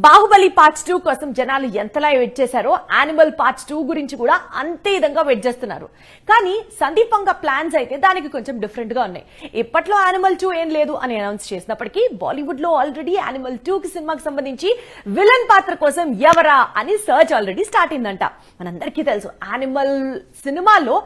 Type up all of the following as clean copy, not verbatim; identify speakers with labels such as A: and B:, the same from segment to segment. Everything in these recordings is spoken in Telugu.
A: బాహుబలి పార్ట్స్ 2 కోసం జనాలు ఎంతలా వెయిట్ చేశారో యానిమల్ పార్ట్స్ 2 గురించి కూడా అంతే విధంగా వెయిట్ చేస్తున్నారు. కానీ సందీప్ వంగ ప్లాన్స్ అయితే దానికి కొంచెం డిఫరెంట్ గా ఉన్నాయి. ఇప్పట్లో యానిమల్ 2 ఏం లేదు అని అనౌన్స్ చేసినప్పటికీ బాలీవుడ్ లో ఆల్రెడీ యానిమల్ 2 కి సినిమాకి సంబంధించి విలన్ పాత్ర కోసం ఎవరా అని సర్చ్ ఆల్రెడీ స్టార్ట్ అయిందంట. మనందరికీ తెలుసు యానిమల్ సినిమాలో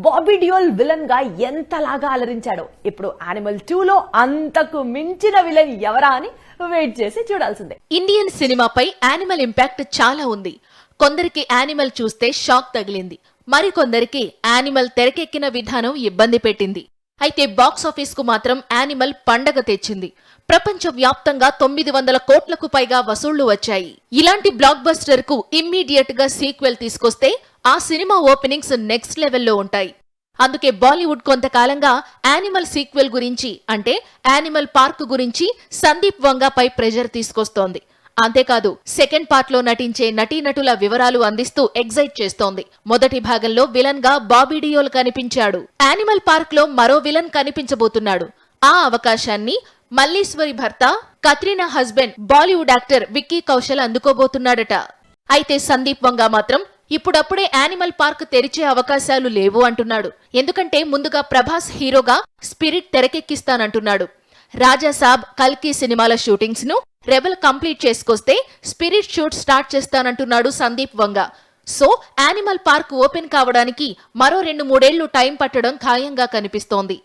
A: బాబీ డియోల్ విలన్ గా ఎంతలాగా అలరించాడో. ఇప్పుడు యానిమల్ 2 లో అంతకు మించిన విలన్ ఎవరా అని వెయిట్ చేసి చూడాల్సిందే.
B: ఇండియన్ సినిమాపై యానిమల్ ఇంపాక్ట్ చాలా ఉంది. కొందరికి యానిమల్ చూస్తే షాక్ తగిలింది, మరికొందరికి యానిమల్ తెరకెక్కిన విధానం ఇబ్బంది పెట్టింది. అయితే బాక్సాఫీస్ కు మాత్రం యానిమల్ పండగ తెచ్చింది. ప్రపంచ వ్యాప్తంగా 900 కోట్లకు పైగా వసూళ్లు వచ్చాయి. ఇలాంటి బ్లాక్ బస్టర్ కు ఇమ్మీడియట్ గా సీక్వెల్ తీసుకొస్తే ఆ సినిమా ఓపెనింగ్స్ నెక్స్ట్ లెవెల్లో ఉంటాయి. అందుకే బాలీవుడ్ కొంతకాలంగా యానిమల్ సీక్వెల్ గురించి అంటే యానిమల్ పార్క్ గురించి సందీప్ వంగపై ప్రెషర్ తీసుకొస్తోంది. అంతేకాదు సెకండ్ పార్ట్ లో నటించే నటీనటుల వివరాలు అందిస్తూ ఎగ్జైట్ చేస్తోంది. మొదటి భాగంలో విలన్ గా బాబీ డియోల్ కనిపించాడు. యానిమల్ పార్క్ లో మరో విలన్ కనిపించబోతున్నాడు. ఆ అవకాశాన్ని మల్లీశ్వరి భర్త కత్రినా హస్బెండ్ బాలీవుడ్ యాక్టర్ విక్కీ కౌశల్ అందుకోబోతున్నాడట. అయితే సందీప్ వంగ మాత్రం ఇప్పుడప్పుడే యానిమల్ పార్క్ తెరిచే అవకాశాలు లేవు అంటున్నాడు. ఎందుకంటే ముందుగా ప్రభాస్ హీరోగా స్పిరిట్ తెరకెక్కిస్తానంటున్నాడు. రాజాసాబ్, కల్కి సినిమాల షూటింగ్స్ ను రెబల్ కంప్లీట్ చేసుకొస్తే స్పిరిట్ షూట్ స్టార్ట్ చేస్తానంటున్నాడు Sandeep Vanga. So animal park open కావడానికి మరో 2-3 ఏళ్లు టైం పట్టడం ఖాయంగా కనిపిస్తోంది.